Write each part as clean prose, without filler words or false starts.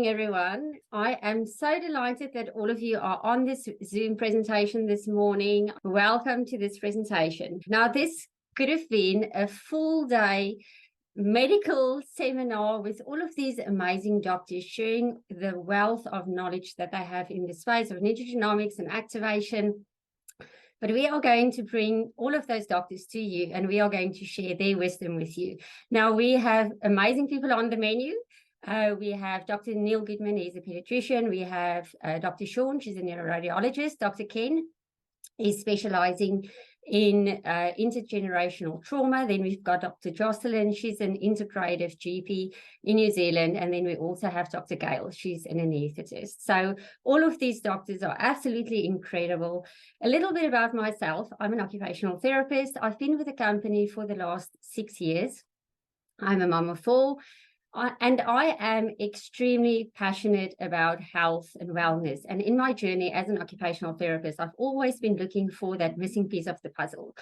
morning, everyone. I am so delighted that all of you are on this Zoom presentation this morning. Welcome to this presentation. Now, this could have been a full day medical seminar with all of these amazing doctors sharing the wealth of knowledge that they have in the space of nutrigenomics and activation. But we are going to bring all of those doctors to you, and we are going to share their wisdom with you. Now, we have amazing people on the menu. We have Dr. Neil Goodman, he's a pediatrician. We have Dr. Sean, she's a neuroradiologist. Dr. Ken is specializing in intergenerational trauma. Then we've got Dr. Jocelyn, she's an integrative GP in New Zealand. And then we also have Dr. Gail, she's an anesthetist. So all of these doctors are absolutely incredible. A little bit about myself. I'm an occupational therapist. I've been with the company for the last 6 years. I'm a mom of 4. And I am extremely passionate about health and wellness. And in my journey as an occupational therapist, I've always been looking for that missing piece of the puzzle.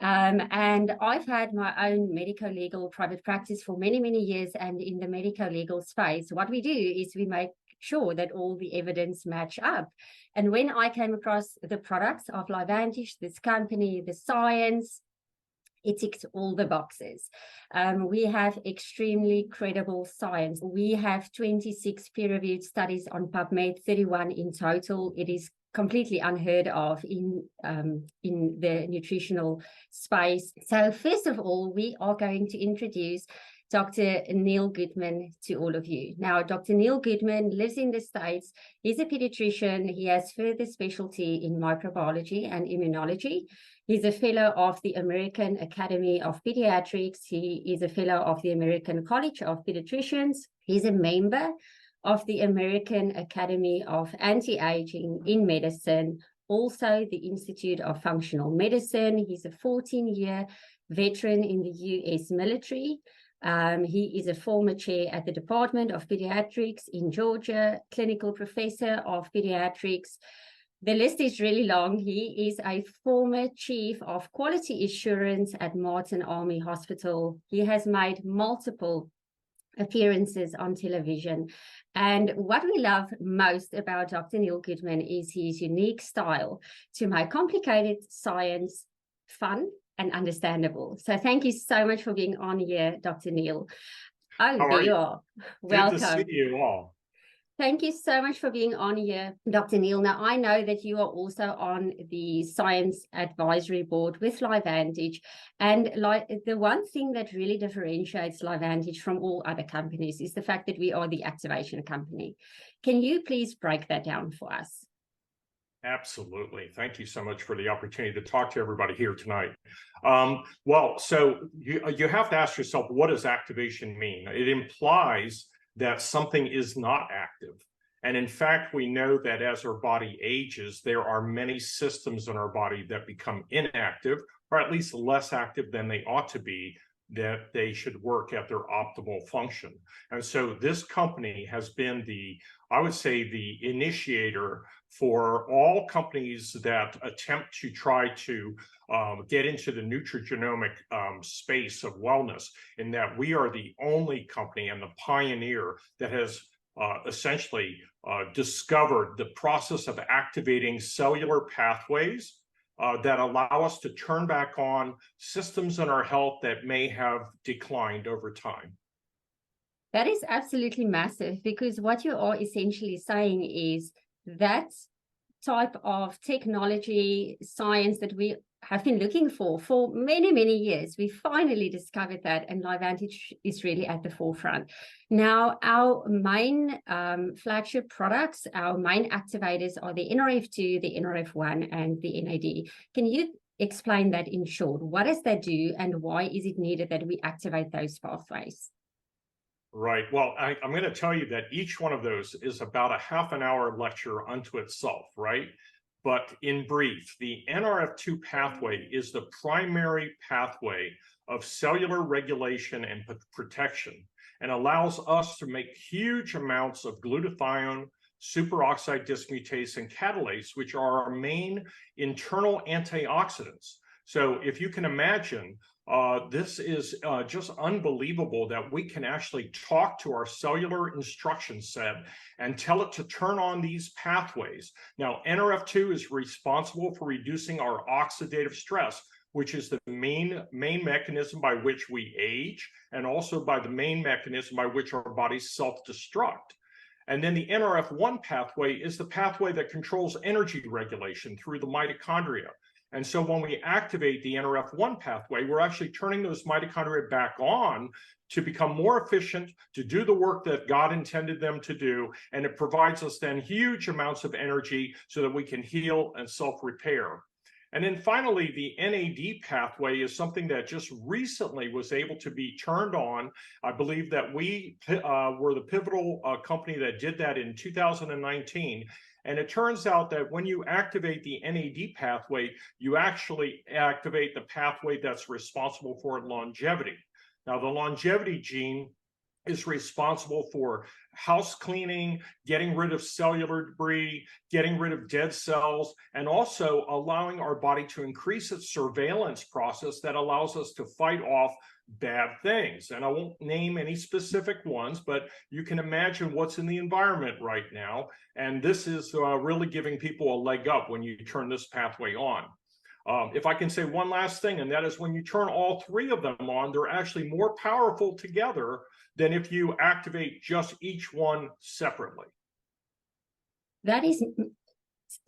And I've had my own medico-legal private practice for many, many years. And in the medico-legal space, what we do is we make sure that all the evidence match up. And when I came across the products of LifeVantage, this company, the science, it ticks all the boxes. We have extremely credible science. We have 26 peer-reviewed studies on PubMed, 31 in total. It is completely unheard of in the nutritional space. So first of all, we are going to introduce Dr. Neil Goodman to all of you. Now, Dr. Neil Goodman lives in the States. He's a pediatrician. He has further specialty in microbiology and immunology. He's a fellow of the American Academy of Pediatrics. He is a fellow of the American College of Pediatricians. He's a member of the American Academy of Anti-Aging in Medicine, also the Institute of Functional Medicine. He's a 14-year veteran in the U.S. military. He is a former chair at the Department of Pediatrics in Georgia, clinical professor of pediatrics. The list is really long. He is a former chief of quality assurance at Martin Army Hospital. He has made multiple appearances on television. And what we love most about Dr. Neil Goodman is his unique style to make complicated science fun and understandable. So thank you so much for being on here, Dr. Neil. Oh, there you are. Welcome. Good to see you all. Thank you so much for being on here, Dr. Neil. Now, I know that you are also on the Science Advisory Board with LifeVantage. And the one thing that really differentiates LifeVantage from all other companies is the fact that we are the activation company. Can you please break that down for us? Absolutely. Thank you so much for the opportunity to talk to everybody here tonight. Well, so you have to ask yourself, what does activation mean? It implies that something is not active. And in fact, we know that as our body ages, there are many systems in our body that become inactive, or at least less active than they ought to be, that they should work at their optimal function. And so this company has been I would say, the initiator for all companies that attempt to try to get into the nutrigenomic space of wellness, in that we are the only company and the pioneer that has essentially discovered the process of activating cellular pathways that allow us to turn back on systems in our health that may have declined over time. That is absolutely massive, because what you are essentially saying is that type of technology, science that we have been looking for many, many years, we finally discovered that, and LifeVantage is really at the forefront. Now, our main flagship products, our main activators are the NRF2, the NRF1, and the NAD. Can you explain that in short? What does that do, and why is it needed that we activate those pathways? Right. Well, I'm going to tell you that each one of those is about a half an hour lecture unto itself, right? But in brief, the NRF2 pathway is the primary pathway of cellular regulation and protection, and allows us to make huge amounts of glutathione, superoxide dismutase, and catalase, which are our main internal antioxidants. So if you can imagine, This is just unbelievable that we can actually talk to our cellular instruction set and tell it to turn on these pathways. Now, NRF2 is responsible for reducing our oxidative stress, which is the main mechanism by which we age, and also by the main mechanism by which our bodies self-destruct. And then the NRF1 pathway is the pathway that controls energy regulation through the mitochondria. And so when we activate the NRF1 pathway, we're actually turning those mitochondria back on to become more efficient, to do the work that God intended them to do. And it provides us then huge amounts of energy so that we can heal and self-repair. And then finally, the NAD pathway is something that just recently was able to be turned on. I believe that we were the pivotal company that did that in 2019. And it turns out that when you activate the NAD pathway, you actually activate the pathway that's responsible for longevity. Now, the longevity gene is responsible for house cleaning, getting rid of cellular debris, getting rid of dead cells, and also allowing our body to increase its surveillance process that allows us to fight off bad things. And I won't name any specific ones, but you can imagine what's in the environment right now. And this is really giving people a leg up when you turn this pathway on. If I can say one last thing, and that is when you turn all three of them on, they're actually more powerful together than if you activate just each one separately. That is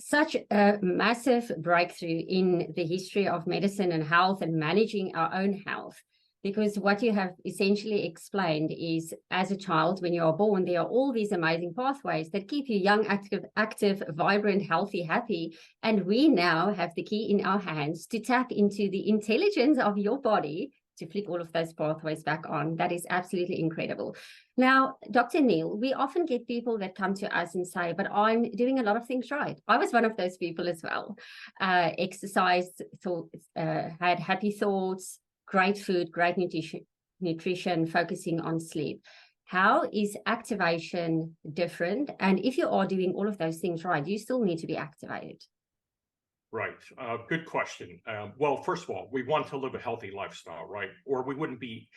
such a massive breakthrough in the history of medicine and health and managing our own health. Because what you have essentially explained is, as a child, when you are born, there are all these amazing pathways that keep you young, active, vibrant, healthy, happy. And we now have the key in our hands to tap into the intelligence of your body to flick all of those pathways back on. That is absolutely incredible. Now, Dr. Neil, we often get people that come to us and say, but I'm doing a lot of things right. I was one of those people as well. Exercised, had happy thoughts, great food, great nutrition, focusing on sleep. How is activation different? And if you are doing all of those things right, you still need to be activated. Right. Good question. Well, first of all, we want to live a healthy lifestyle, right? Or we wouldn't be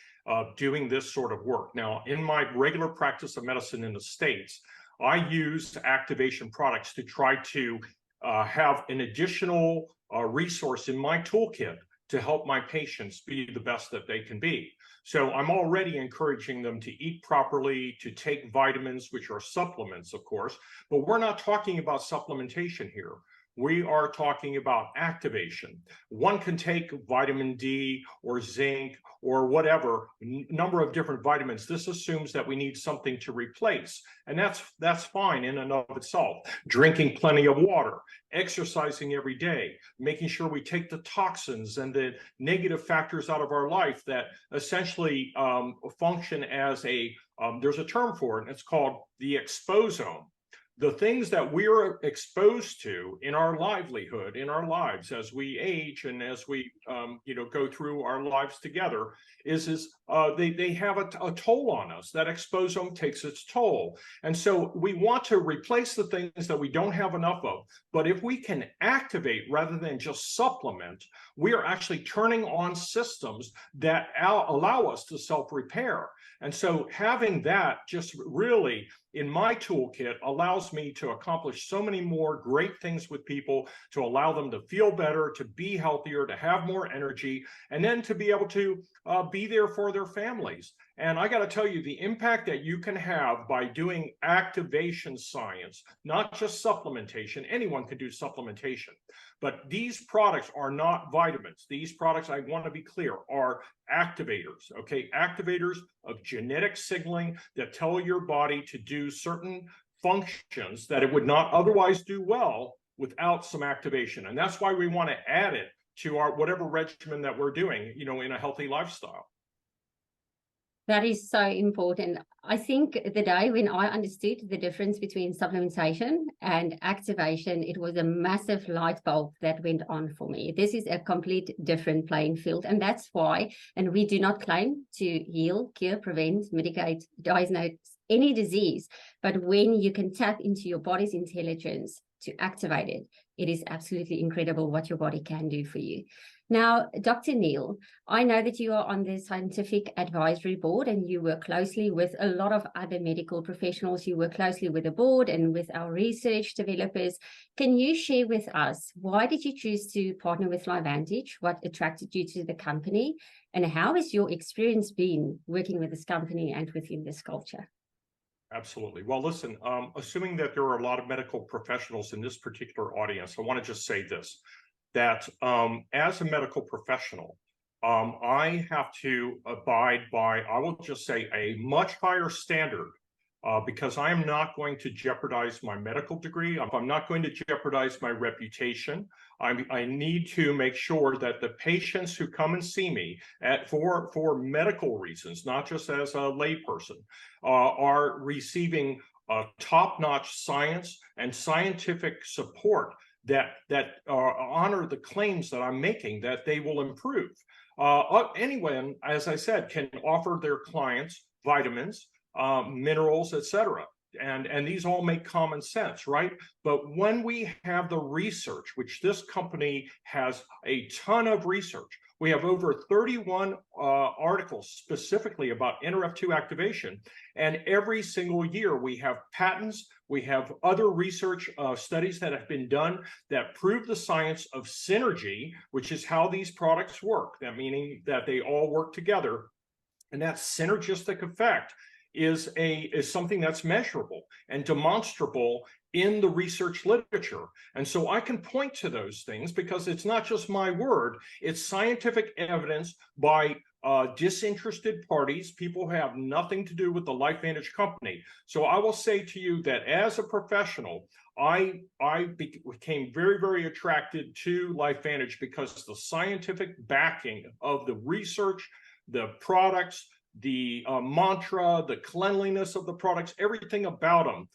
doing this sort of work. Now, in my regular practice of medicine in the States, I use activation products to try to have an additional resource in my toolkit to help my patients be the best that they can be. So I'm already encouraging them to eat properly, to take vitamins, which are supplements, of course, but we're not talking about supplementation here. We are talking about activation. One can take vitamin D or zinc or whatever, number of different vitamins. This assumes that we need something to replace, and that's fine in and of itself. Drinking plenty of water, exercising every day, making sure we take the toxins and the negative factors out of our life that essentially function as there's a term for it, and it's called the exposome. The things that we're exposed to in our livelihood, in our lives, as we age and as we, go through our lives together, they have a toll on us. That exposome takes its toll. And so we want to replace the things that we don't have enough of. But if we can activate rather than just supplement, we are actually turning on systems that allow us to self-repair. And so having that just really in my toolkit allows me to accomplish so many more great things with people, to allow them to feel better, to be healthier, to have more energy, and then to be able to be there for their families. And I got to tell you, the impact that you can have by doing activation science, not just supplementation. Anyone can do supplementation, but these products are not vitamins. These products, I want to be clear, are activators, okay? Activators of genetic signaling that tell your body to do certain functions that it would not otherwise do well without some activation. And that's why we want to add it to our whatever regimen that we're doing, in a healthy lifestyle. That is so important. I think the day when I understood the difference between supplementation and activation, it was a massive light bulb that went on for me. This is a complete different playing field. And that's why, and we do not claim to heal, cure, prevent, mitigate, diagnose any disease. But when you can tap into your body's intelligence, to activate it, it is absolutely incredible what your body can do for you. Now, Dr. Neil, I know that you are on the Scientific Advisory Board and you work closely with a lot of other medical professionals. You work closely with the board and with our research developers. Can you share with us, why did you choose to partner with LifeVantage? What attracted you to the company? And how has your experience been working with this company and within this culture? Absolutely. Well, listen, assuming that there are a lot of medical professionals in this particular audience, I want to just say this, that as a medical professional, I have to abide by, I will just say, a much higher standard because I am not going to jeopardize my medical degree. I'm not going to jeopardize my reputation. I need to make sure that the patients who come and see me for medical reasons, not just as a layperson, are receiving top-notch science and scientific support that honor the claims that I'm making, that they will improve. Anyone, as I said, can offer their clients vitamins, minerals, etc. And these all make common sense, right? But when we have the research, which this company has a ton of research, we have over 31 articles specifically about NRF2 activation. And every single year we have patents, we have other research studies that have been done that prove the science of synergy, which is how these products work. That meaning that they all work together. And that synergistic effect is something that's measurable and demonstrable in the research literature. And so I can point to those things because it's not just my word, it's scientific evidence by disinterested parties, people who have nothing to do with the LifeVantage company. So I will say to you that as a professional, I became very, very attracted to LifeVantage because the scientific backing of the research, the products, the mantra, the cleanliness of the products, everything about them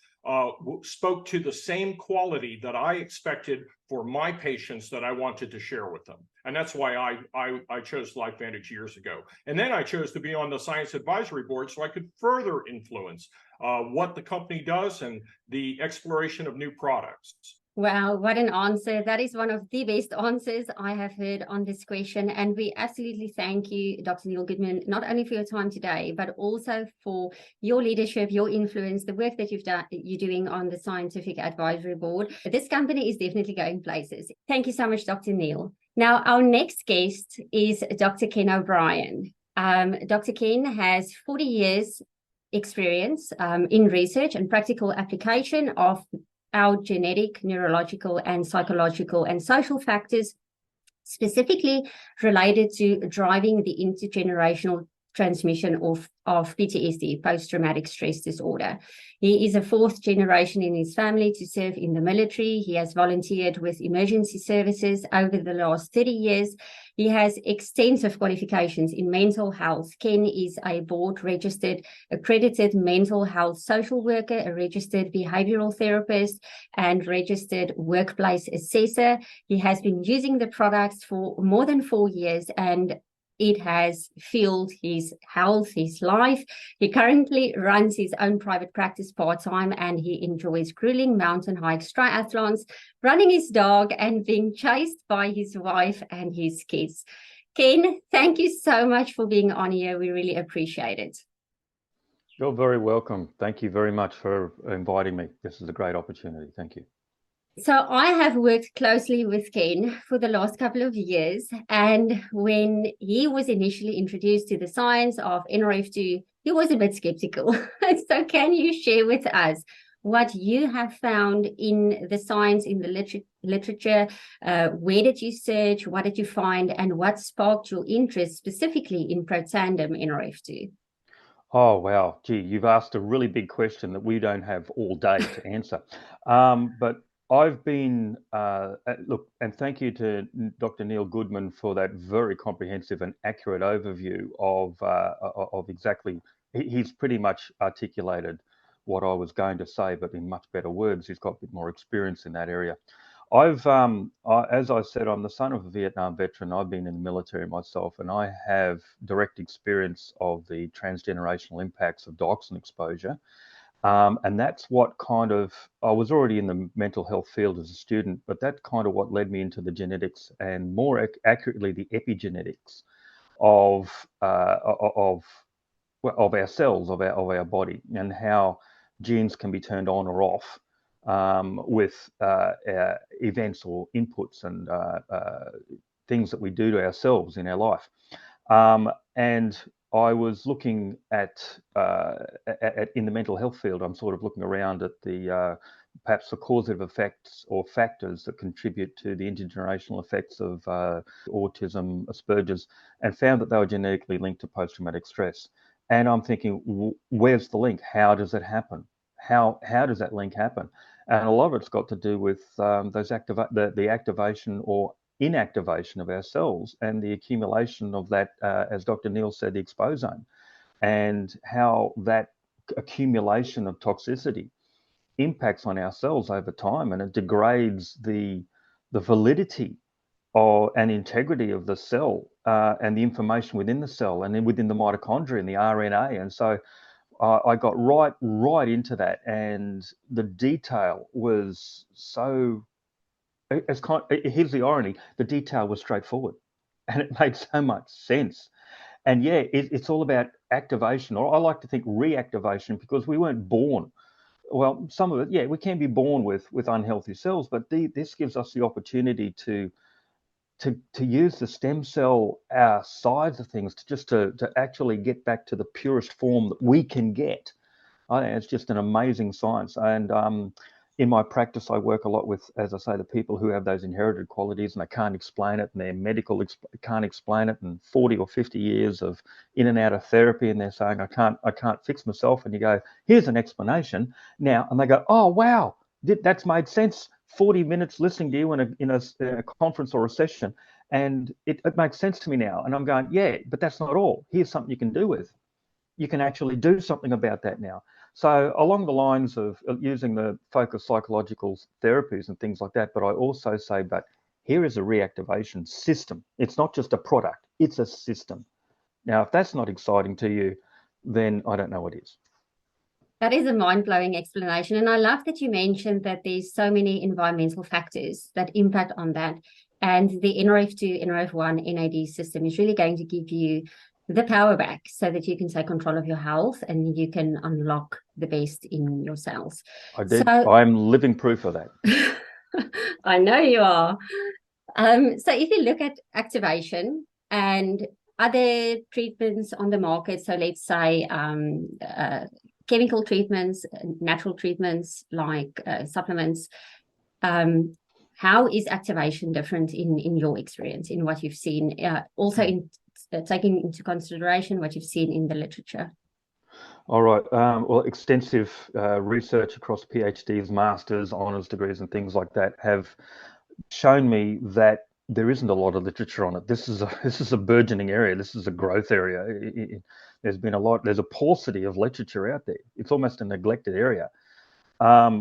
spoke to the same quality that I expected for my patients that I wanted to share with them. And that's why I chose LifeVantage years ago. And then I chose to be on the Science Advisory Board so I could further influence what the company does and the exploration of new products. Wow, what an answer. That is one of the best answers I have heard on this question. And we absolutely thank you, Dr. Neil Goodman, not only for your time today, but also for your leadership, your influence, the work that you're doing on the Scientific Advisory Board. This company is definitely going places. Thank you so much, Dr. Neil. Now, our next guest is Dr. Ken O'Brien. Dr. Ken has 40 years experience in research and practical application of our genetic, neurological, and psychological and social factors specifically related to driving the intergenerational transmission of PTSD, post-traumatic stress disorder. He is a fourth generation in his family to serve in the military. He has volunteered with emergency services over the last 30 years. He has extensive qualifications in mental health. Ken is a board-registered, accredited mental health social worker, a registered behavioral therapist, and registered workplace assessor. He has been using the products for more than 4 years, and it has fueled his health, his life. He currently runs his own private practice part-time, and he enjoys grueling mountain hikes, triathlons, running his dog, and being chased by his wife and his kids. Ken, thank you so much for being on here. We really appreciate it. You're very welcome. Thank you very much for inviting me. This is a great opportunity. Thank you. So I have worked closely with Ken for the last couple of years, and when he was initially introduced to the science of NRF2, he was a bit skeptical. So can you share with us what you have found in the science, in the literature? Where did you search? What did you find? And what sparked your interest specifically in Protandim NRF2? Oh, wow. Gee, you've asked a really big question that we don't have all day to answer. But I've been, look, and thank you to Dr. Neil Goodman for that very comprehensive and accurate overview of exactly, he's pretty much articulated what I was going to say, but in much better words. He's got a bit more experience in that area. As I said, I'm the son of a Vietnam veteran. I've been in the military myself, and I have direct experience of the transgenerational impacts of dioxin exposure. And that's what kind of, I was already in the mental health field as a student, but that's kind of what led me into the genetics and more accurately the epigenetics of our cells, of our body, and how genes can be turned on or off with events or inputs and things that we do to ourselves in our life. And I was looking at in the mental health field, I'm sort of looking around at the perhaps the causative effects or factors that contribute to the intergenerational effects of autism, Asperger's, and found that they were genetically linked to post-traumatic stress. And I'm thinking, where's the link? How does it happen? How does that link happen? And a lot of it's got to do with the activation or inactivation of our cells and the accumulation of that, as Dr. Neil said, the exposome, and how that accumulation of toxicity impacts on our cells over time, and it degrades the validity and integrity of the cell and the information within the cell and then within the mitochondria and the RNA. And so I got right into that, and the detail was so. Here's the irony: the detail was straightforward, and it made so much sense. And yeah, it's all about activation, or I like to think reactivation, because we weren't born. Well, some of it, yeah, we can be born with unhealthy cells, but this gives us the opportunity to use the stem cell sides of things to actually get back to the purest form that we can get. I think it's just an amazing science. And in my practice, I work a lot with, as I say, the people who have those inherited qualities and they can't explain it, and their medical can't explain it, and 40 or 50 years of in and out of therapy, and they're saying, I can't fix myself. And you go, here's an explanation now. And they go, oh, wow, that's made sense. 40 minutes listening to you in a conference or a session, and it makes sense to me now. And I'm going, yeah, but that's not all. Here's something you can do with. You can actually do something about that now. So along the lines of using the focused psychological therapies and things like that, but I also say, but here is a reactivation system. It's not just a product, it's a system. Now, if that's not exciting to you, then I don't know what is. That is a mind-blowing explanation. And I love that you mentioned that there's so many environmental factors that impact on that. And the NRF2, NRF1 NAD system is really going to give you the power back so that you can take control of your health and you can unlock the best in your cells. I did. So, I'm living proof of that. I know you are. So if you look at activation and other treatments on the market, so let's say chemical treatments, natural treatments like supplements, how is activation different in your experience, in what you've seen, also in taking into consideration what you've seen in the literature? All right. Well, extensive research across PhDs, masters, honors degrees, and things like that have shown me that there isn't a lot of literature on it. This is a burgeoning area. This is a growth area. There's a paucity of literature out there. It's almost a neglected area. I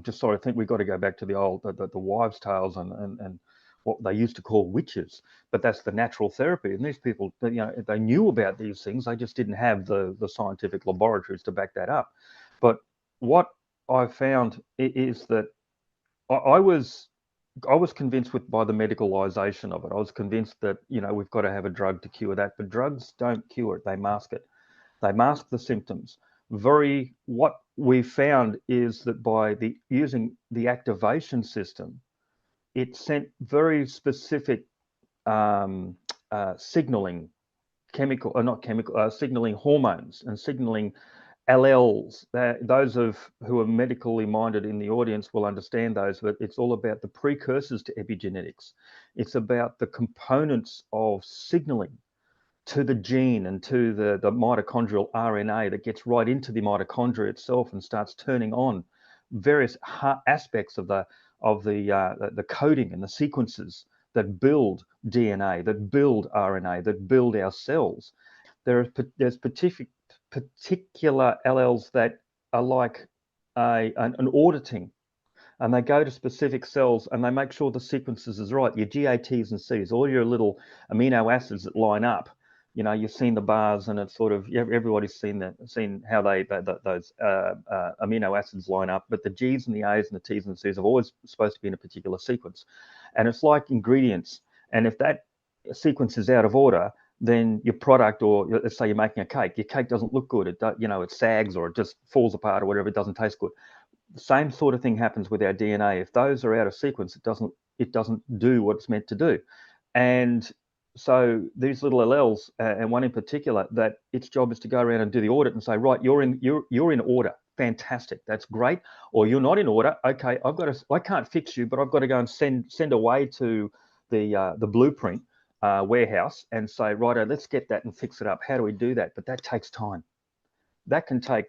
just sort of think we've got to go back to the old the wives' tales and what they used to call witches, but that's the natural therapy. And these people, they knew about these things. They just didn't have the scientific laboratories to back that up. But what I found is that I was convinced by the medicalization of it. I was convinced that we've got to have a drug to cure that, but drugs don't cure it. They mask it. They mask the symptoms. What we found is that by using the activation system, it sent very specific signaling signaling hormones and signaling alleles. Those who are medically minded in the audience will understand those, but it's all about the precursors to epigenetics. It's about the components of signaling to the gene and to the mitochondrial RNA that gets right into the mitochondria itself and starts turning on various aspects of the coding and the sequences that build DNA, that build RNA, that build our cells. There's particular alleles that are like an auditing, and they go to specific cells and they make sure the sequences is right. Your GATs and Cs, all your little amino acids that line up You've seen the bars, and it's sort of everybody's seen how those amino acids line up. But the G's and the A's and the T's and the C's are always supposed to be in a particular sequence, and it's like ingredients. And if that sequence is out of order, then your product, or let's say you're making a cake, your cake doesn't look good. It sags, or it just falls apart, or whatever. It doesn't taste good. The same sort of thing happens with our DNA. If those are out of sequence, it doesn't do what it's meant to do. And so these little alleles, and one in particular, that its job is to go around and do the audit and say, right, you're in order, fantastic, that's great. Or you're not in order, okay, I can't fix you, but I've got to go and send away to the blueprint warehouse and say, righto, let's get that and fix it up. How do we do that? But that takes time. That can take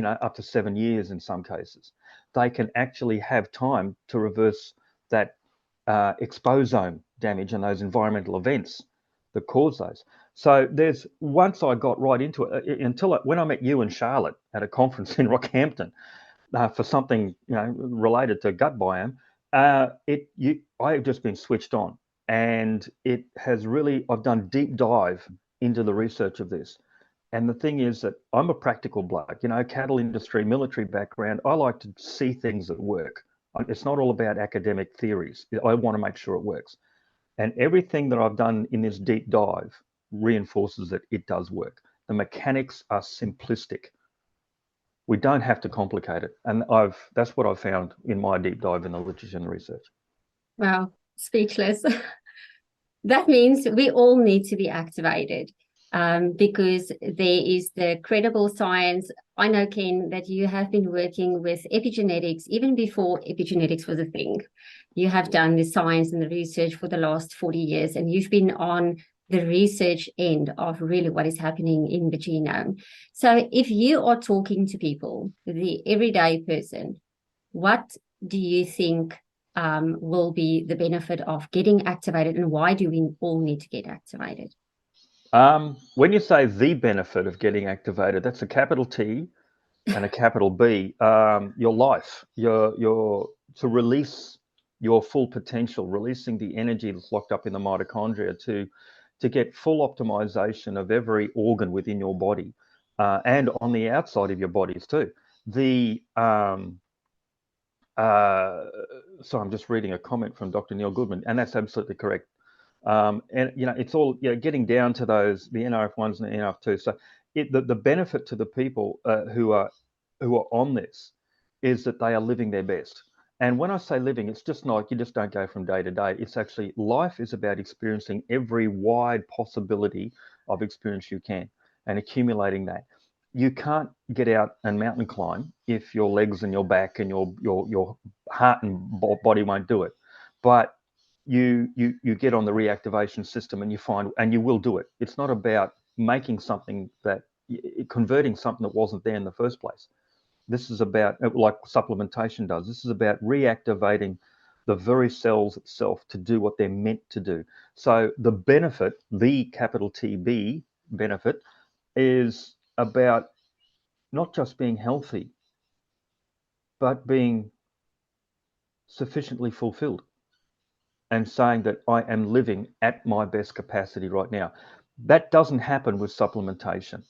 up to 7 years in some cases. They can actually have time to reverse that exposome damage and those environmental events that cause those. So once I got right into it, when I met you and Charlotte at a conference in Rockhampton for something related to gut biome, I've just been switched on, and it has really, I've done deep dive into the research of this. And the thing is that I'm a practical bloke, cattle industry, military background. I like to see things that work. It's not all about academic theories. I want to make sure it works. And everything that I've done in this deep dive reinforces that it does work. The mechanics are simplistic. We don't have to complicate it. And that's what I've found in my deep dive in the literature and the research. Wow, speechless. That means we all need to be activated. Because there is the credible science. I know, Ken, that you have been working with epigenetics even before epigenetics was a thing. You have done the science and the research for the last 40 years, and you've been on the research end of really what is happening in the genome. So if you are talking to people, the everyday person, what do you think will be the benefit of getting activated, and why do we all need to get activated? When you say the benefit of getting activated, that's a capital T and a capital B. Your life, to release your full potential, releasing the energy that's locked up in the mitochondria to get full optimization of every organ within your body and on the outside of your bodies too. So I'm just reading a comment from Dr. Neil Goodman, and that's absolutely correct. And it's all getting down to those, the NRF1s and the NRF2s. So the benefit to the people who are on this is that they are living their best. And when I say living, it's just not, you just don't go from day to day. It's actually, life is about experiencing every wide possibility of experience you can and accumulating that. You can't get out and mountain climb if your legs and your back and your heart and body won't do it. But you get on the reactivation system and you find, and you will do it. It's not about making something converting something that wasn't there in the first place. This is about, like supplementation does, this is about reactivating the very cells itself to do what they're meant to do. So the benefit, the capital TB benefit, is about not just being healthy, but being sufficiently fulfilled and saying that I am living at my best capacity right now. That doesn't happen with supplementation.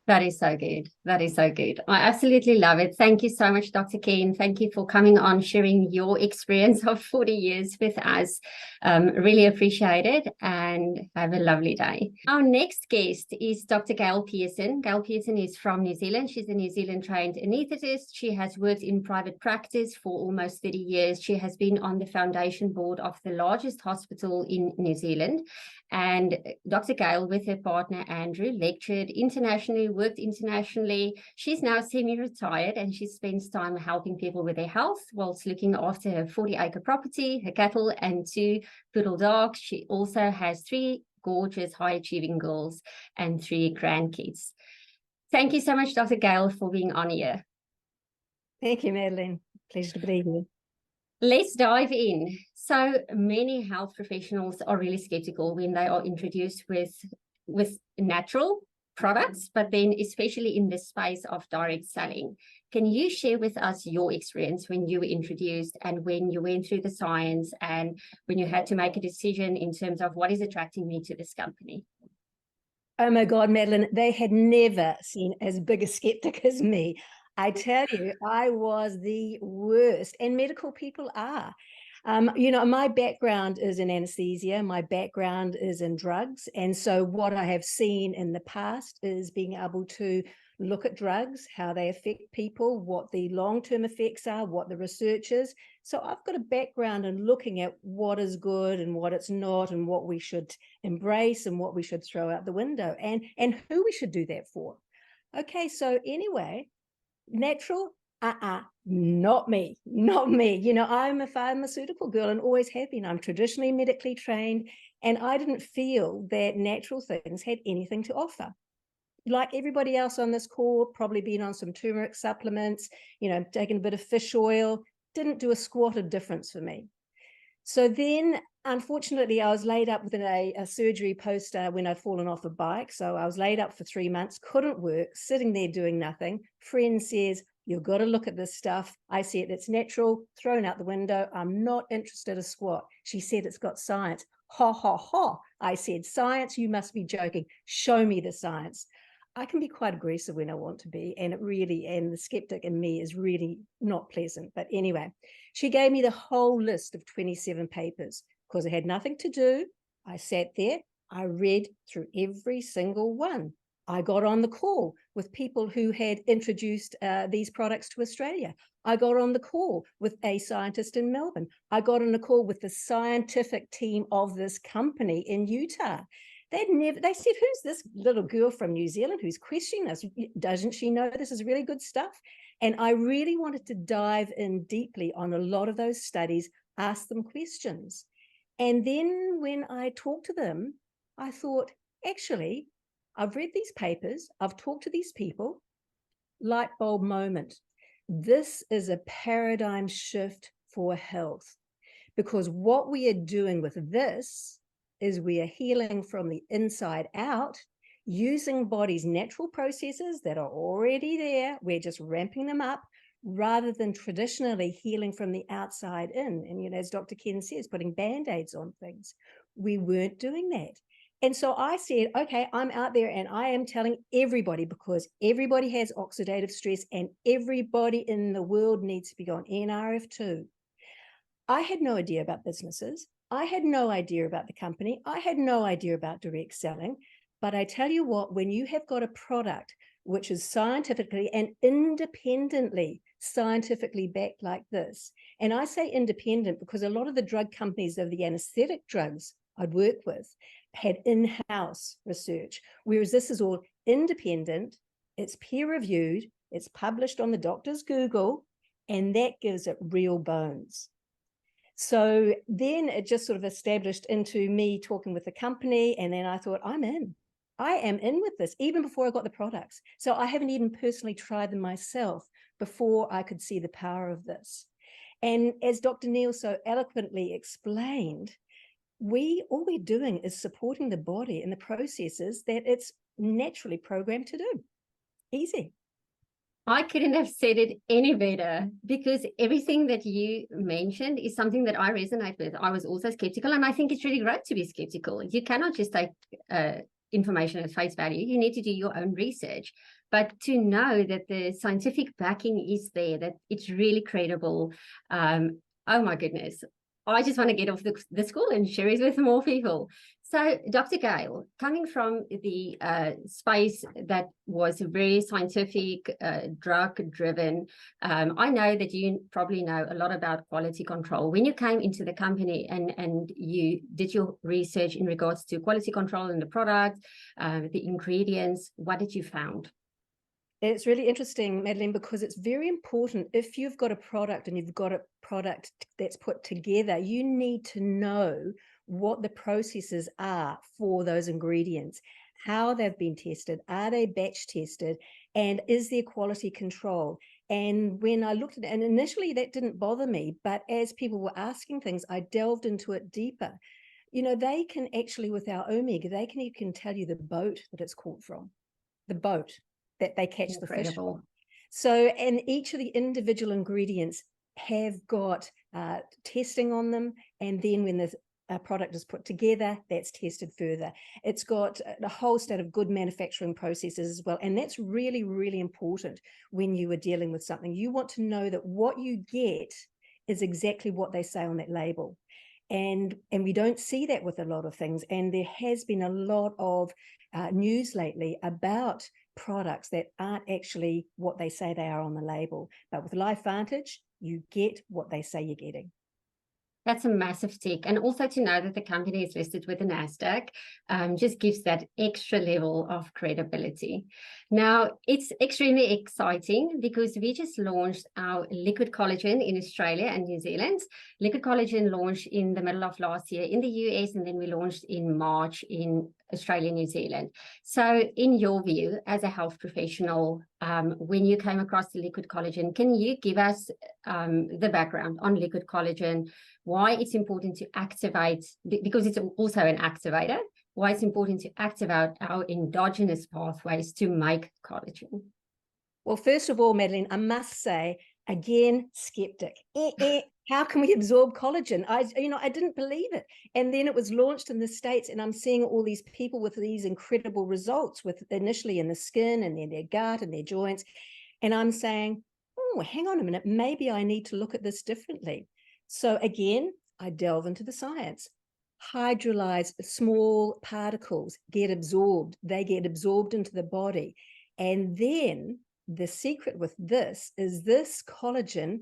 That is so good. That is so good. I absolutely love it. Thank you so much, Dr. Ken. Thank you for coming on, sharing your experience of 40 years with us. Really appreciate it, and have a lovely day. Our next guest is Dr. Gail Pearson. Gail Pearson is from New Zealand. She's a New Zealand trained anaesthetist. She has worked in private practice for almost 30 years. She has been on the foundation board of the largest hospital in New Zealand. And Dr. Gail, with her partner Andrew, lectured internationally, worked internationally. She's now semi-retired, and she spends time helping people with their health whilst looking after her 40-acre property, her cattle, and 2 poodle dogs. She also has 3 gorgeous high-achieving girls and 3 grandkids. Thank you so much, Dr. Gail, for being on here. Thank you, Madeline. Pleasure to be here. Let's dive in. So many health professionals are really skeptical when they are introduced with natural products, but then especially in the space of direct selling. Can you share with us your experience when you were introduced and when you went through the science and when you had to make a decision in terms of what is attracting me to this company? Oh my God, Madeline, they had never seen as big a skeptic as me. I tell you, I was the worst, and medical people are. My background is in anesthesia, my background is in drugs. And so what I have seen in the past is being able to look at drugs, how they affect people, what the long-term effects are, what the research is. So I've got a background in looking at what is good and what it's not, and what we should embrace and what we should throw out the window, and who we should do that for. Okay, so anyway, natural, not me. I'm a pharmaceutical girl and always have been. I'm traditionally medically trained, and I didn't feel that natural things had anything to offer. Like everybody else on this call, probably been on some turmeric supplements, taking a bit of fish oil, didn't do a squat of difference for me. So then, unfortunately, I was laid up with a surgery post when I'd fallen off a bike. So I was laid up for 3 months, couldn't work, sitting there doing nothing. Friend says, you've got to look at this stuff. I said, it's natural, thrown out the window. I'm not interested a squat. She said, it's got science. Ha, ha, ha. I said, science? You must be joking. Show me the science. I can be quite aggressive when I want to be, and the skeptic in me is really not pleasant. But anyway, she gave me the whole list of 27 papers because I had nothing to do. I sat there, I read through every single one. I got on the call with people who had introduced these products to Australia. I got on the call with a scientist in Melbourne. I got on a call with the scientific team of this company in Utah. They said, who's this little girl from New Zealand who's questioning us? Doesn't she know this is really good stuff? And I really wanted to dive in deeply on a lot of those studies, ask them questions. And then when I talked to them, I thought, actually, I've read these papers, I've talked to these people, light bulb moment. This is a paradigm shift for health, because what we are doing with this is we are healing from the inside out, using body's natural processes that are already there. We're just ramping them up rather than traditionally healing from the outside in. And, as Dr. Ken says, putting Band-Aids on things. We weren't doing that. And so I said, okay, I'm out there and I am telling everybody, because everybody has oxidative stress and everybody in the world needs to be on NRF2. I had no idea about businesses. I had no idea about the company. I had no idea about direct selling. But I tell you what, when you have got a product which is scientifically and independently scientifically backed like this, and I say independent because a lot of the drug companies of the anesthetic drugs I'd worked with had in-house research, whereas this is all independent, it's peer-reviewed, it's published on the doctor's Google, and that gives it real bones. So then it just sort of established into me talking with the company, and then I thought, I am in with this, even before I got the products. So I haven't even personally tried them myself before I could see the power of this. And as Dr. Neil so eloquently explained, all we're doing is supporting the body and the processes that it's naturally programmed to do. Easy. I couldn't have said it any better, because everything that you mentioned is something that I resonate with. I was also skeptical, and I think it's really great to be skeptical. You cannot just take information at face value. You need to do your own research. But to know that the scientific backing is there, that it's really credible, oh my goodness. I just want to get off the school and share it with more people. So, Dr. Gale, coming from the space that was very scientific, drug-driven, I know that you probably know a lot about quality control. When you came into the company and you did your research in regards to quality control in the product, the ingredients, what did you found? It's really interesting, Madeline, because it's very important. If you've got a product and you've got a product that's put together, you need to know what the processes are for those ingredients, how they've been tested, are they batch tested, and is there quality control? And when I looked at it, and initially that didn't bother me, but as people were asking things, I delved into it deeper. They can actually, with our Omega, they can tell you the boat that it's caught from, the boat that they catch the fish from. So, and each of the individual ingredients have got testing on them. And then when the a product is put together, that's tested further. It's got a whole set of good manufacturing processes as well. And that's really, really important when you are dealing with something. You want to know that what you get is exactly what they say on that label. And we don't see that with a lot of things. And there has been a lot of news lately about products that aren't actually what they say they are on the label. But with LifeVantage, you get what they say you're getting. That's a massive tick. And also to know that the company is listed with the NASDAQ just gives that extra level of credibility. Now, it's extremely exciting because we just launched our liquid collagen in Australia and New Zealand. Liquid collagen launched in the middle of last year in the US, and then we launched in March in Australia, New Zealand. So in your view, as a health professional, when you came across the liquid collagen, can you give us the background on liquid collagen, why it's important to activate, because it's also an activator, why it's important to activate our endogenous pathways to make collagen? Well, first of all, Madeline, I must say, again, skeptic. How can we absorb collagen? I didn't believe it. And then it was launched in the States, and I'm seeing all these people with these incredible results with initially in the skin and then their gut and their joints. And I'm saying, oh, hang on a minute, maybe I need to look at this differently. So again, I delve into the science. Hydrolyzed small particles get absorbed. They get absorbed into the body. And then the secret with this is this collagen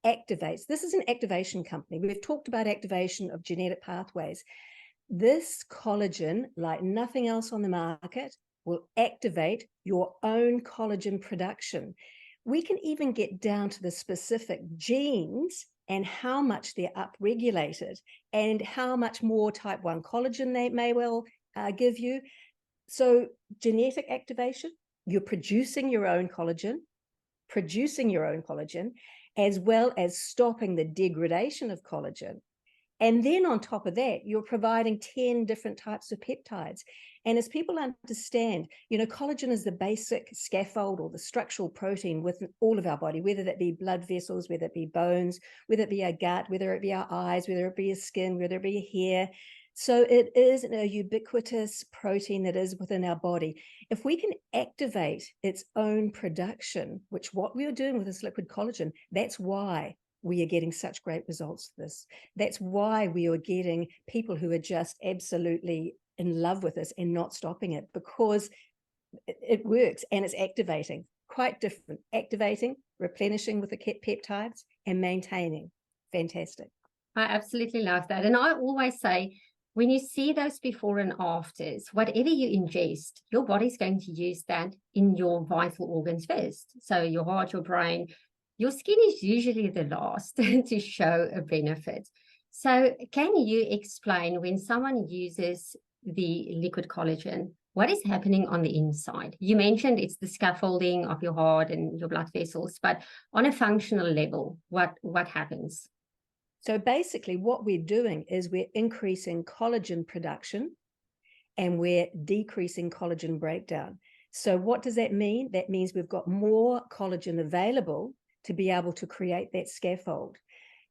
activates. This is an activation company. We've talked about activation of genetic pathways. This collagen, like nothing else on the market, will activate your own collagen production. We can even get down to the specific genes and how much they're upregulated and how much more type 1 collagen they may well give you. So genetic activation, you're producing your own collagen, as well as stopping the degradation of collagen. And then on top of that, you're providing 10 different types of peptides. And as people understand, collagen is the basic scaffold or the structural protein within all of our body, whether that be blood vessels, whether it be bones, whether it be our gut, whether it be our eyes, whether it be our skin, whether it be your hair. So it is a ubiquitous protein that is within our body. If we can activate its own production, which what we are doing with this liquid collagen, that's why we are getting such great results with this. That's why we are getting people who are just absolutely in love with this and not stopping it, because it works and it's activating. Quite different. Activating, replenishing with the peptides, and maintaining. Fantastic. I absolutely love that. And I always say, when you see those before and afters, whatever you ingest, your body's going to use that in your vital organs first. So your heart, your brain, your skin is usually the last to show a benefit. So can you explain, when someone uses the liquid collagen, what is happening on the inside? You mentioned it's the scaffolding of your heart and your blood vessels, but on a functional level, what happens? So basically what we're doing is we're increasing collagen production and we're decreasing collagen breakdown. So what does that mean? That means we've got more collagen available to be able to create that scaffold.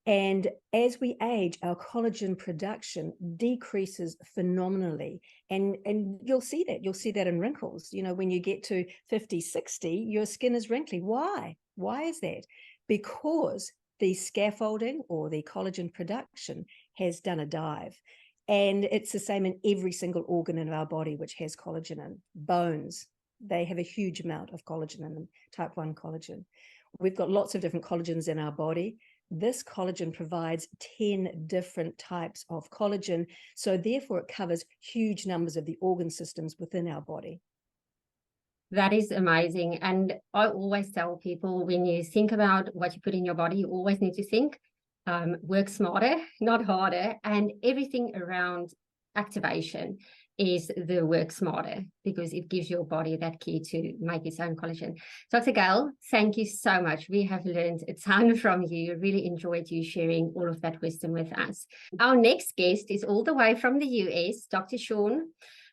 And as we age, our collagen production decreases phenomenally. And you'll see that. You'll see that in wrinkles. When you get to 50, 60, your skin is wrinkly. Why? Why is that? Because the scaffolding or the collagen production has done a dive. And it's the same in every single organ in our body which has collagen in. Bones, they have a huge amount of collagen in them, type 1 collagen. We've got lots of different collagens in our body. This collagen provides 10 different types of collagen. So therefore it covers huge numbers of the organ systems within our body. That is amazing. And I always tell people, when you think about what you put in your body, you always need to think, work smarter, not harder. And everything around activation is the work smarter, because it gives your body that key to make its own collagen. Dr. Gail, thank you so much. We have learned a ton from you. Really enjoyed you sharing all of that wisdom with us. Our next guest is all the way from the US, Dr. Sean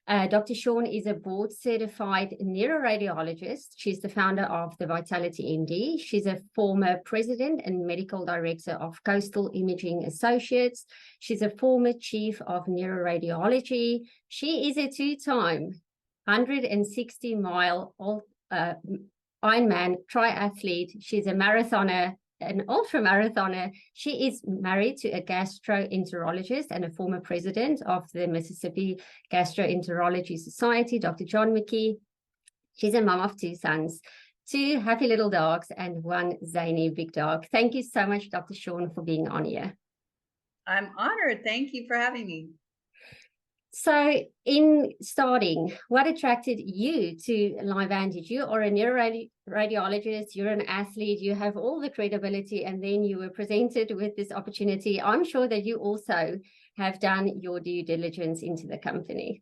Dr. Shawn is a board-certified neuroradiologist. She's the founder of the Vitality MD. She's a former president and medical director of Coastal Imaging Associates. She's a former chief of neuroradiology. She is a two-time 160-mile Ironman triathlete. She's a marathoner, an ultra-marathoner. She is married to a gastroenterologist and a former president of the Mississippi Gastroenterology Society, Dr. John McKee. She's a mom of 2 sons, 2 happy little dogs, and 1 zany big dog. Thank you so much, Dr. Shawn, for being on here. I'm honored. Thank you for having me. So in starting, what attracted you to LiveVantage? You are a neuroradiologist, you're an athlete, you have all the credibility, and then you were presented with this opportunity. I'm sure that you also have done your due diligence into the company.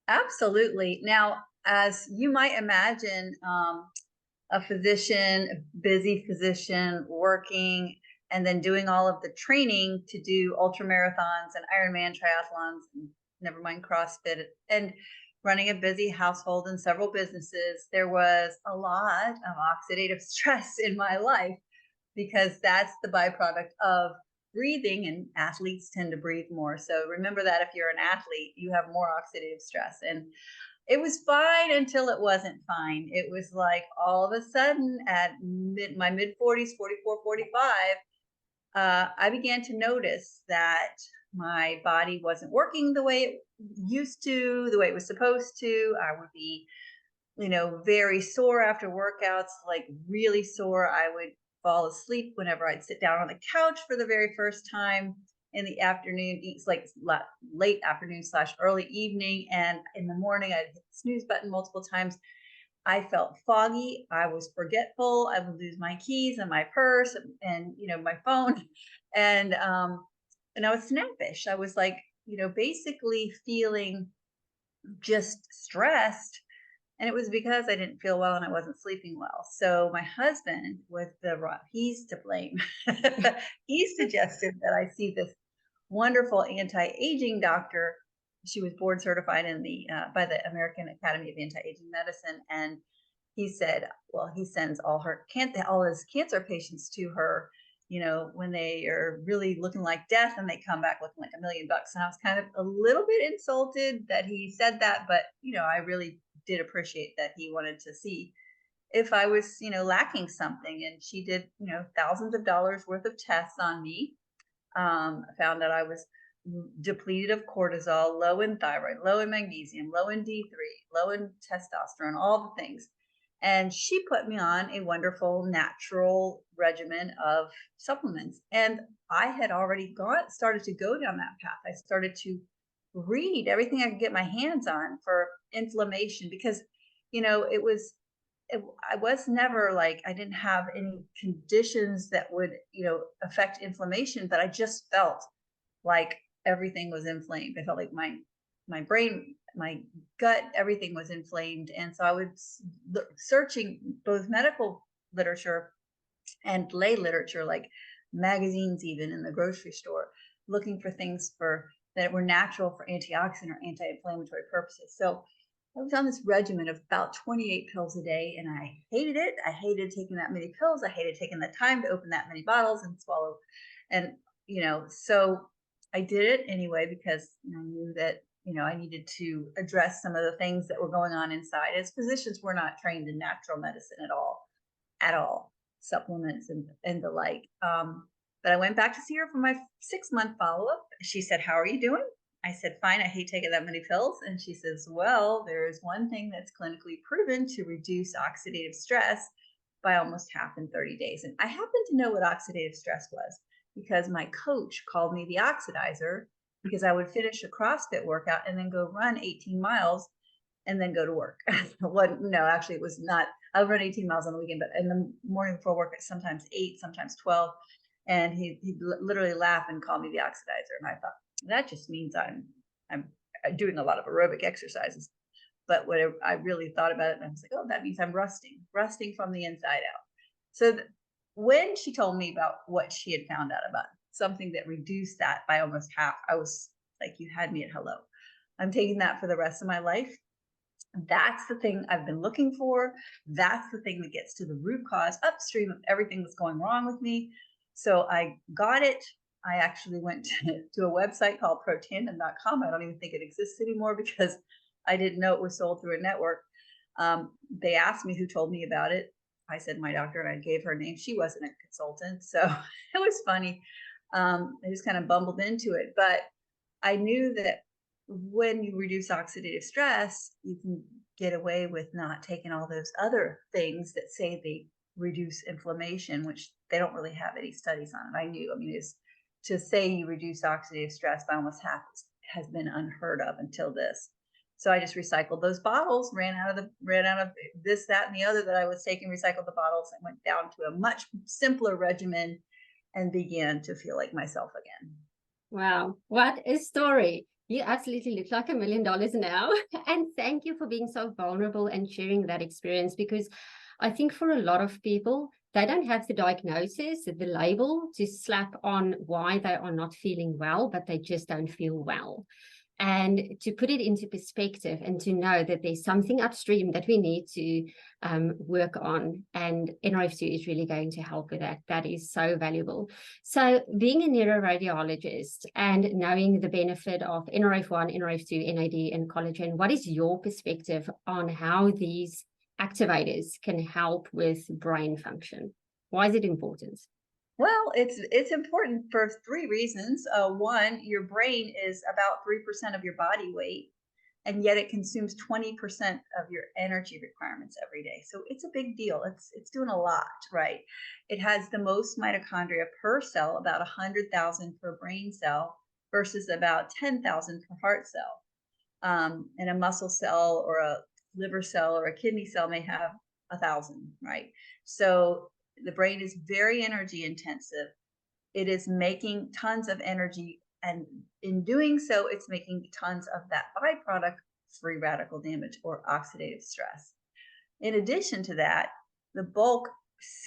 Absolutely. Now, as you might imagine, a physician, a busy physician working and then doing all of the training to do ultra marathons and Ironman triathlons, and never mind CrossFit, and running a busy household and several businesses, there was a lot of oxidative stress in my life, because that's the byproduct of breathing, and athletes tend to breathe more. So remember that if you're an athlete, you have more oxidative stress. And it was fine until it wasn't fine. It was like all of a sudden at my mid 40s, 44, 45, I began to notice that my body wasn't working the way it used to, the way it was supposed to. I would be, very sore after workouts, like really sore. I would fall asleep whenever I'd sit down on the couch for the very first time in the afternoon, like late afternoon / early evening. And in the morning, I'd hit the snooze button multiple times. I felt foggy. I was forgetful. I would lose my keys and my purse and my phone. And I was snappish. I was like, basically feeling just stressed. And it was because I didn't feel well and I wasn't sleeping well. So my husband he's to blame. He suggested that I see this wonderful anti-aging doctor. She was board certified by the American Academy of Anti-Aging Medicine. And he said, well, he sends all his cancer patients to her, when they are really looking like death, and they come back looking like $1 million. And I was kind of a little bit insulted that he said that, but, I really did appreciate that he wanted to see if I was, lacking something. And she did, thousands of dollars worth of tests on me. Found that I was depleted of cortisol, low in thyroid, low in magnesium, low in D3, low in testosterone, all the things. And she put me on a wonderful natural regimen of supplements. And I had already started to go down that path. I started to read everything I could get my hands on for inflammation, because, I was never like, I didn't have any conditions that would, affect inflammation, but I just felt like everything was inflamed. I felt like my brain, my gut, everything was inflamed. And so I was searching both medical literature and lay literature, like magazines, even in the grocery store, looking for things that were natural for antioxidant or anti-inflammatory purposes. So I was on this regimen of about 28 pills a day, and I hated it. I hated taking that many pills. I hated taking the time to open that many bottles and swallow. And, so I did it anyway, because I knew that, I needed to address some of the things that were going on inside. As physicians, we're not trained in natural medicine at all, supplements and the like. But I went back to see her for my 6-month follow-up. She said, "How are you doing?" I said, "Fine, I hate taking that many pills." And she says, "Well, there is one thing that's clinically proven to reduce oxidative stress by almost half in 30 days. And I happen to know what oxidative stress was, because my coach called me the oxidizer, because I would finish a CrossFit workout and then go run 18 miles and then go to work. No, actually it was not. I would run 18 miles on the weekend, but in the morning before work, sometimes 8, sometimes 12. And he'd literally laugh and call me the oxidizer. And I thought, that just means I'm doing a lot of aerobic exercises. But what I really thought about it, and I was like, oh, that means I'm rusting from the inside out. So when she told me about what she had found out about something that reduced that by almost half, I was like, you had me at hello. I'm taking that for the rest of my life. That's the thing I've been looking for. That's the thing that gets to the root cause upstream of everything that's going wrong with me. So I got it. I actually went to a website called protandem.com. I don't even think it exists anymore because I didn't know it was sold through a network. They asked me who told me about it. I said my doctor, and I gave her name. She wasn't a consultant, so it was funny. I just kind of bumbled into it, but I knew that when you reduce oxidative stress, you can get away with not taking all those other things that say they reduce inflammation, which they don't really have any studies on it. I knew, I mean, is to say you reduce oxidative stress by almost half has been unheard of until this. So I just recycled those bottles, ran out of this, that, and the other that I was taking, recycled the bottles, and went down to a much simpler regimen and began to feel like myself again. Wow, what a story. You absolutely look like $1 million now. And thank you for being so vulnerable and sharing that experience, because I think for a lot of people, they don't have the diagnosis, the label to slap on why they are not feeling well, but they just don't feel well. And to put it into perspective and to know that there's something upstream that we need to work on, and NRF2 is really going to help with that. That is so valuable. So being a neuroradiologist and knowing the benefit of NRF1, NRF2, NAD, and collagen, what is your perspective on how these activators can help with brain function? Why is it important? Well, it's important for three reasons. One, your brain is about 3% of your body weight, and yet it consumes 20% of your energy requirements every day. So it's a big deal. It's doing a lot, right? It has the most mitochondria per cell, about 100,000 per brain cell versus about 10,000 per heart cell. And a muscle cell or a liver cell or a kidney cell may have 1,000, right? So the brain is very energy intensive. It is making tons of energy, and in doing so, it's making tons of that byproduct, free radical damage or oxidative stress. In addition to that, the bulk,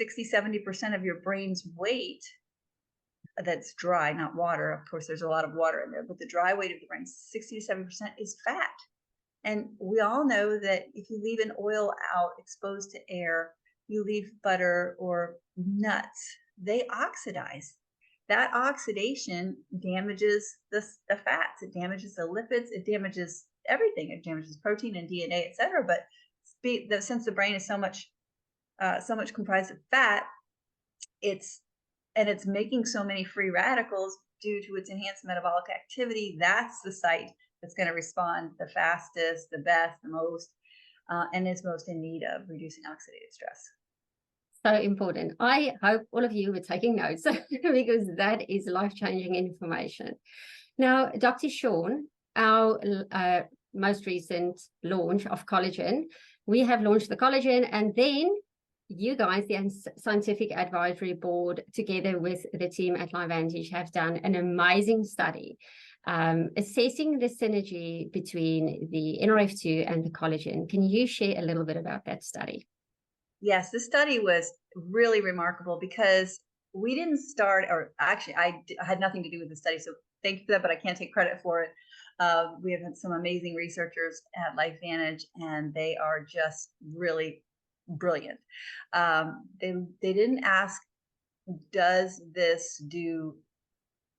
60-70% of your brain's weight, that's dry, not water. Of course, there's a lot of water in there, but the dry weight of the brain, 60-70% is fat. And we all know that if you leave an oil out exposed to air, you leave butter or nuts, they oxidize. That oxidation damages the fats, it damages the lipids, it damages everything. It damages protein and DNA, et cetera. But since the brain is so much comprised of fat, it's making so many free radicals due to its enhanced metabolic activity. That's the site that's going to respond the fastest, the best, the most, and is most in need of reducing oxidative stress. So important. I hope all of you were taking notes because that is life-changing information. Now, Dr. Sean, our most recent launch of collagen, we have launched the collagen, and then you guys, the Scientific Advisory Board, together with the team at LiveVantage, have done an amazing study assessing the synergy between the NRF2 and the collagen. Can you share a little bit about that study? Yes, this study was really remarkable because we didn't start, or actually I had nothing to do with the study, so thank you for that, but I can't take credit for it. We have had some amazing researchers at LifeVantage, and they are just really brilliant. They didn't ask, does this do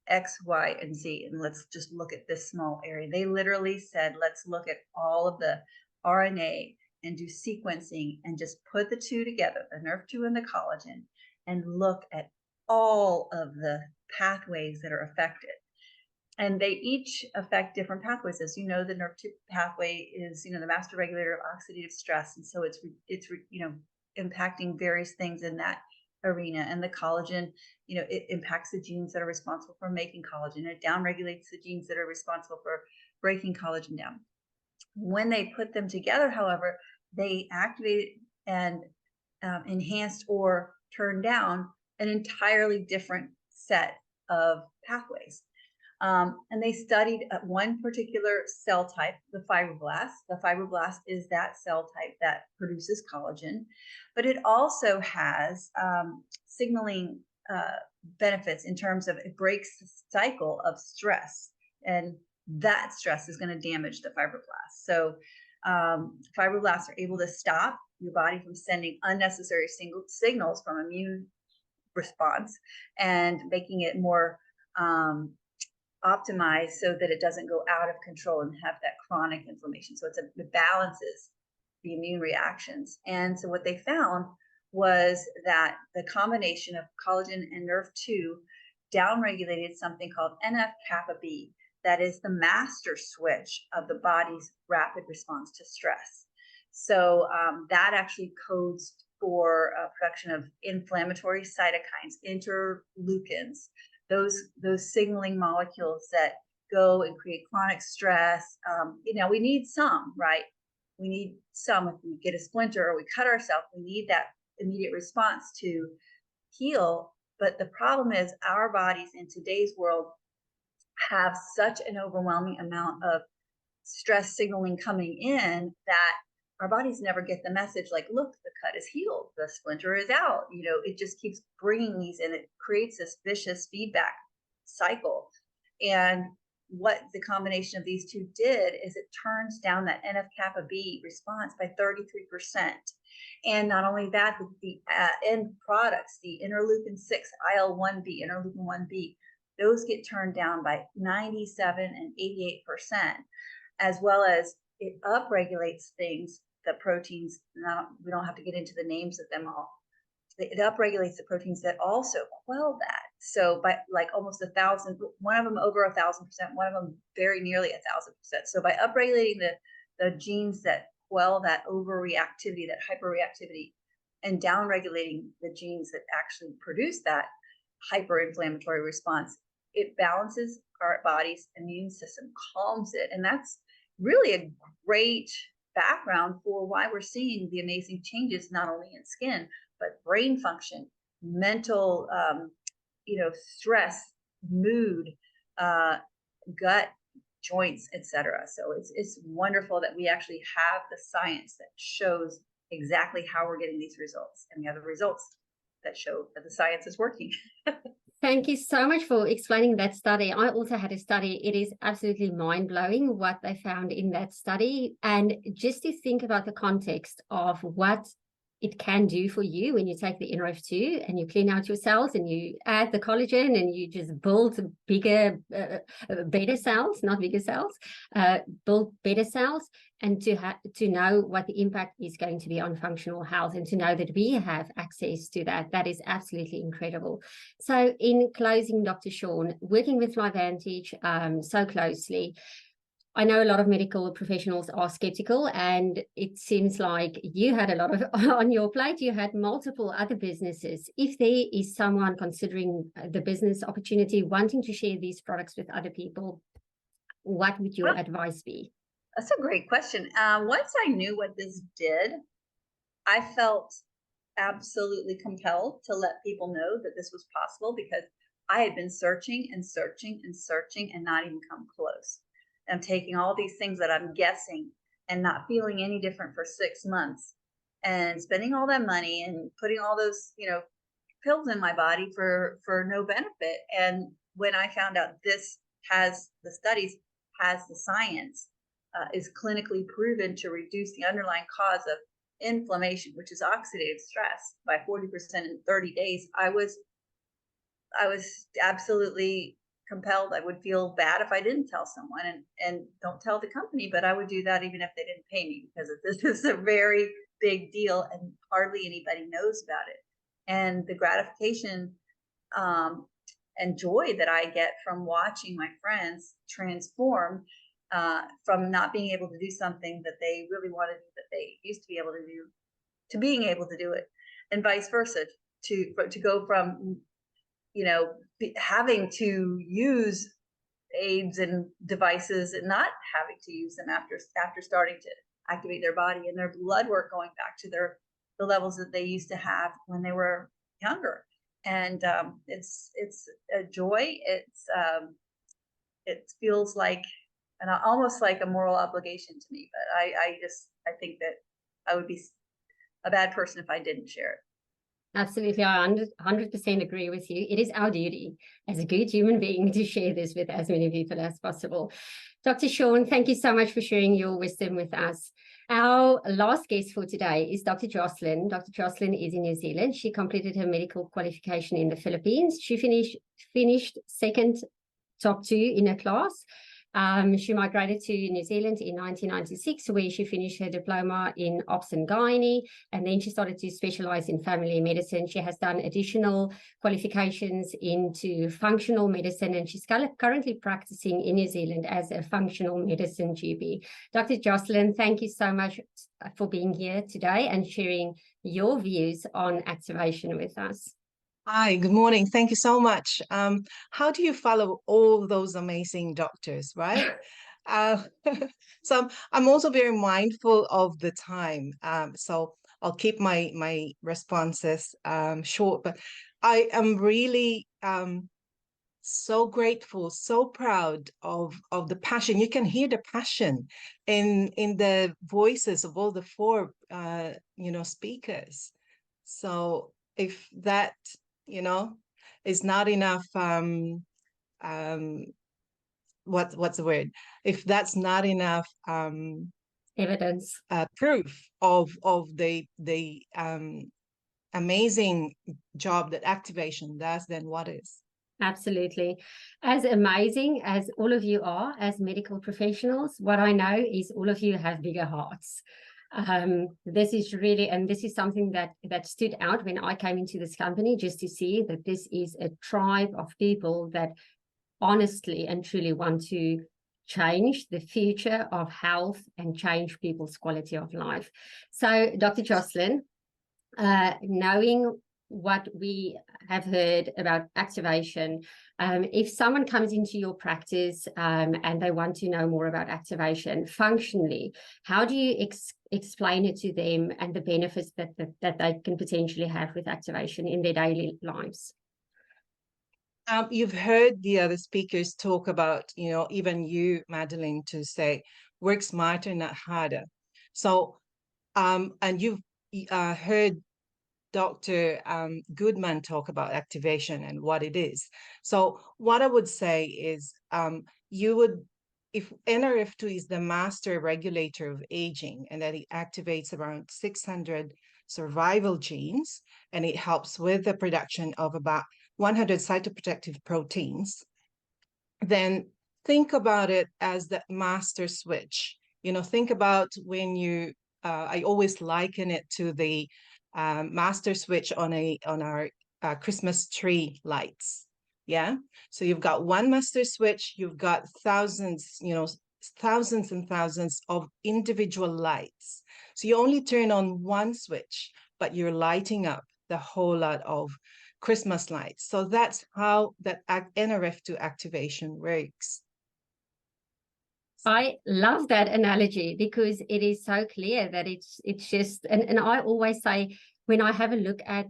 X, Y, and Z, and let's just look at this small area. They literally said, let's look at all of the RNA and do sequencing and just put the two together, the NRF2 and the collagen, and look at all of the pathways that are affected. And they each affect different pathways. As you know, the NRF2 pathway is, the master regulator of oxidative stress. And so it's impacting various things in that arena. And the collagen, it impacts the genes that are responsible for making collagen. It downregulates the genes that are responsible for breaking collagen down. When they put them together, however, they activated and enhanced or turned down an entirely different set of pathways. And they studied one particular cell type, the fibroblast. The fibroblast is that cell type that produces collagen, but it also has signaling benefits in terms of it breaks the cycle of stress. And that stress is going to damage the fibroblasts. So fibroblasts are able to stop your body from sending unnecessary signals from immune response and making it more optimized so that it doesn't go out of control and have that chronic inflammation. So it balances the immune reactions. And so what they found was that the combination of collagen and NRF2 downregulated something called NF-kappa B. That is the master switch of the body's rapid response to stress. So that actually codes for production of inflammatory cytokines, interleukins, those signaling molecules that go and create chronic stress. We need some, right? We need some. If we get a splinter or we cut ourselves, we need that immediate response to heal. But the problem is our bodies in today's world have such an overwhelming amount of stress signaling coming in that our bodies never get the message like, look, the cut is healed, the splinter is out. It just keeps bringing these in. It creates this vicious feedback cycle. And what the combination of these two did is it turns down that NF-kappa B response by 33%. And not only that, the end products, the interleukin 6, IL-1B, interleukin 1B, those get turned down by 97 and 88%, as well as it upregulates things, the proteins. Now, we don't have to get into the names of them all. It upregulates the proteins that also quell that. So by like almost 1,000, one of them over 1,000%, one of them very nearly 1,000%. So by upregulating the genes that quell that overreactivity, that hyperreactivity, and downregulating the genes that actually produce that hyperinflammatory response, it balances our body's immune system, calms it. And that's really a great background for why we're seeing the amazing changes, not only in skin, but brain function, mental, stress, mood, gut, joints, etc. So it's wonderful that we actually have the science that shows exactly how we're getting these results, and we have the results that show that the science is working. Thank you so much for explaining that study. I also had a study. It is absolutely mind-blowing what they found in that study. And just to think about the context of what it can do for you when you take the NRF2 and you clean out your cells and you add the collagen and you just build bigger, better cells, not bigger cells, build better cells, and to know what the impact is going to be on functional health, and to know that we have access to that is absolutely incredible. So in closing, Dr. Sean, working with LifeVantage so closely, I know a lot of medical professionals are skeptical, and it seems like you had a lot of on your plate. You had multiple other businesses. If there is someone considering the business opportunity, wanting to share these products with other people, what would your advice be? That's a great question. Once I knew what this did, I felt absolutely compelled to let people know that this was possible, because I had been searching and searching and searching and not even come close. I'm taking all these things that I'm guessing and not feeling any different for 6 months, and spending all that money and putting all those, pills in my body for no benefit. And when I found out this has the studies, has the science, is clinically proven to reduce the underlying cause of inflammation, which is oxidative stress, by 40% in 30 days, I was absolutely compelled. I would feel bad if I didn't tell someone, and don't tell the company, but I would do that even if they didn't pay me, because this is a very big deal and hardly anybody knows about it. And the gratification and joy that I get from watching my friends transform from not being able to do something that they really wanted to do, that they used to be able to do, to being able to do it, and vice versa, to go from having to use aids and devices and not having to use them after starting to activate their body, and their blood work going back to the levels that they used to have when they were younger. And it's a joy. It feels like almost like a moral obligation to me, but I think that I would be a bad person if I didn't share it. Absolutely, I 100% agree with you. It is our duty as a good human being to share this with as many people as possible. Dr. Sean, thank you so much for sharing your wisdom with us. Our last guest for today is Dr. Jocelyn. Dr. Jocelyn is in New Zealand. She completed her medical qualification in the Philippines. She finished second top 2 in her class. She migrated to New Zealand in 1996, where she finished her diploma in Obs and Gynae, and then she started to specialize in family medicine. She has done additional qualifications into functional medicine, and she's currently practicing in New Zealand as a functional medicine GP. Dr. Jocelyn, thank you so much for being here today and sharing your views on activation with us. Hi, good morning. Thank you so much. How do you follow all those amazing doctors, right? Uh, so I'm also very mindful of the time. So I'll keep my responses short, but I am really so grateful, so proud of the passion. You can hear the passion in the voices of all the 4 speakers. So if that is not enough, what's the word? If that's not enough Evidence, proof of the amazing job that activation does, then what is? absolutely. As amazing as all of you are as medical professionals, what I know is all of you have bigger hearts. This is really, and this is something that stood out when I came into this company, just to see that this is a tribe of people that honestly and truly want to change the future of health and change people's quality of life. So, Dr. Jocelyn, knowing what we have heard about activation, if someone comes into your practice and they want to know more about activation functionally, how do you explain it to them and the benefits that they can potentially have with activation in their daily lives? You've heard the other speakers talk about, even you, Madeline, to say, work smarter, not harder. So, and you've heard Dr. Goodman talk about activation and what it is. So what I would say is if NRF2 is the master regulator of aging, and that it activates around 600 survival genes, and it helps with the production of about 100 cytoprotective proteins, then think about it as the master switch. Think about when I always liken it to the master switch on our Christmas tree lights. Yeah. So you've got one master switch, you've got thousands and thousands of individual lights. So you only turn on one switch, but you're lighting up the whole lot of Christmas lights. So that's how that NRF2 activation works. I love that analogy because it is so clear that it's just, and I always say, when I have a look at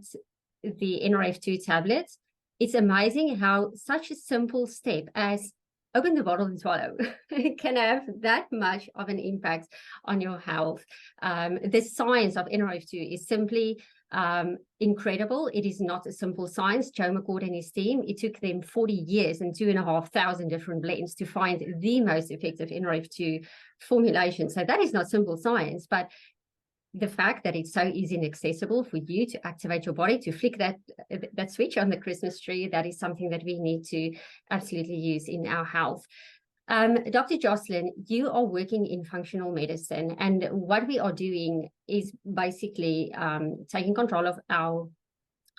the NRF2 tablets, it's amazing how such a simple step as open the bottle and swallow can have that much of an impact on your health. The science of NRF2 is simply incredible. It is not a simple science. Joe McCord and his team, it took them 40 years and 2,500 different blends to find the most effective NRF2 formulation. So that is not simple science, but the fact that it's so easy and accessible for you to activate your body, to flick that switch on the Christmas tree, that is something that we need to absolutely use in our health. Dr. Jocelyn, you are working in functional medicine, and what we are doing is basically taking control of our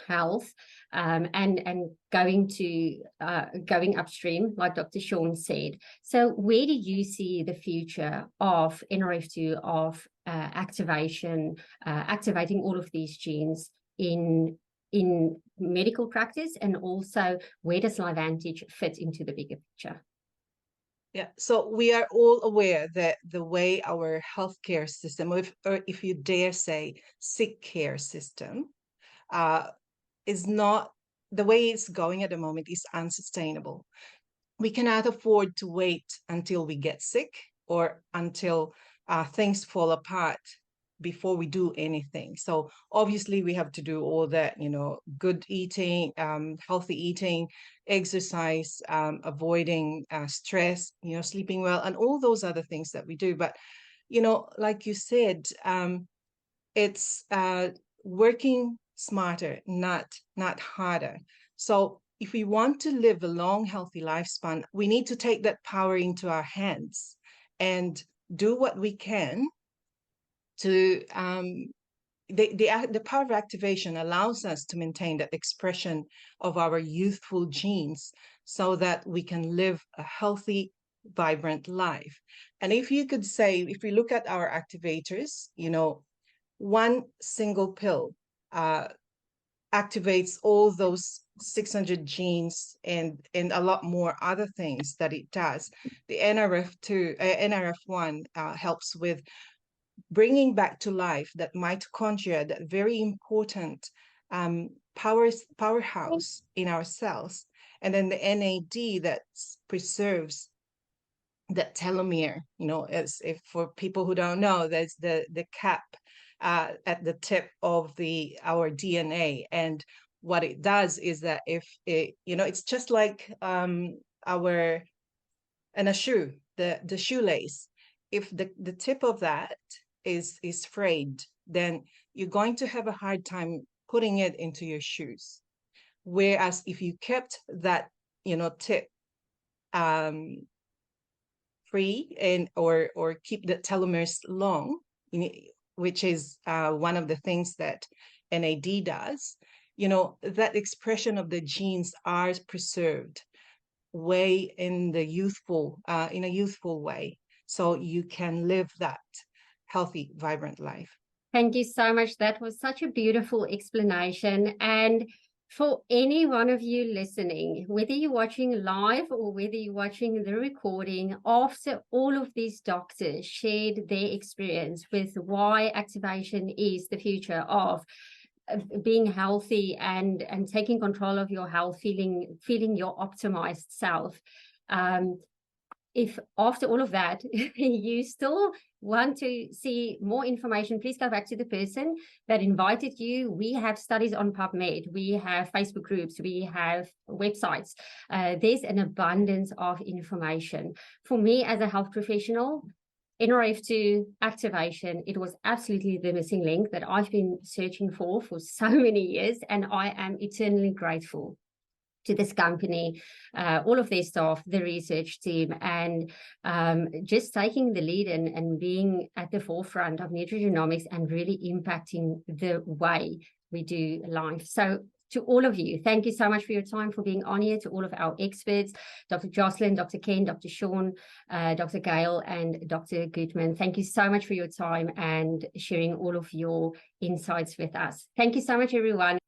health and going upstream, like Dr. Sean said. So where do you see the future of NRF2, of activation, activating all of these genes in medical practice, and also where does LiveVantage fit into the bigger picture? Yeah, so we are all aware that the way our healthcare system, or if you dare say sick care system, is not, the way it's going at the moment is unsustainable. We cannot afford to wait until we get sick or until things fall apart before we do anything. So obviously we have to do all that, good eating, healthy eating, exercise, avoiding stress, sleeping well, and all those other things that we do. But, like you said, it's working smarter, not harder. So if we want to live a long, healthy lifespan, we need to take that power into our hands and do what we can to the power of activation allows us to maintain that expression of our youthful genes so that we can live a healthy, vibrant life. And if you could say, if we look at our activators, one single pill activates all those 600 genes and a lot more other things that it does. The NRF1 helps with bringing back to life that mitochondria, that very important powerhouse in our cells. And then the NAD that preserves that telomere, as if for people who don't know, there's the cap at the tip of our DNA. And what it does is that if it, it's just like in a shoe, the shoelace. If the tip of that is frayed, then you're going to have a hard time putting it into your shoes. Whereas if you kept that, tip free and or keep the telomeres long, which is one of the things that NAD does, that expression of the genes are preserved way in a youthful way. So you can live that healthy, vibrant life. Thank you so much. That was such a beautiful explanation. And for any one of you listening, whether you're watching live or whether you're watching the recording, after all of these doctors shared their experience with why activation is the future of being healthy and taking control of your health, feeling your optimized self. If after all of that, you still want to see more information, please go back to the person that invited you. We have studies on PubMed. We have Facebook groups. We have websites. There's an abundance of information. For me as a health professional, NRF2 activation, it was absolutely the missing link that I've been searching for so many years, and I am eternally grateful to this company, all of their staff, the research team, and just taking the lead and being at the forefront of nutrigenomics and really impacting the way we do life. So to all of you, thank you so much for your time, for being on here, to all of our experts, Dr. Jocelyn, Dr. Ken, Dr. Sean, Dr. Gail, and Dr. Goodman. Thank you so much for your time and sharing all of your insights with us. Thank you so much, everyone.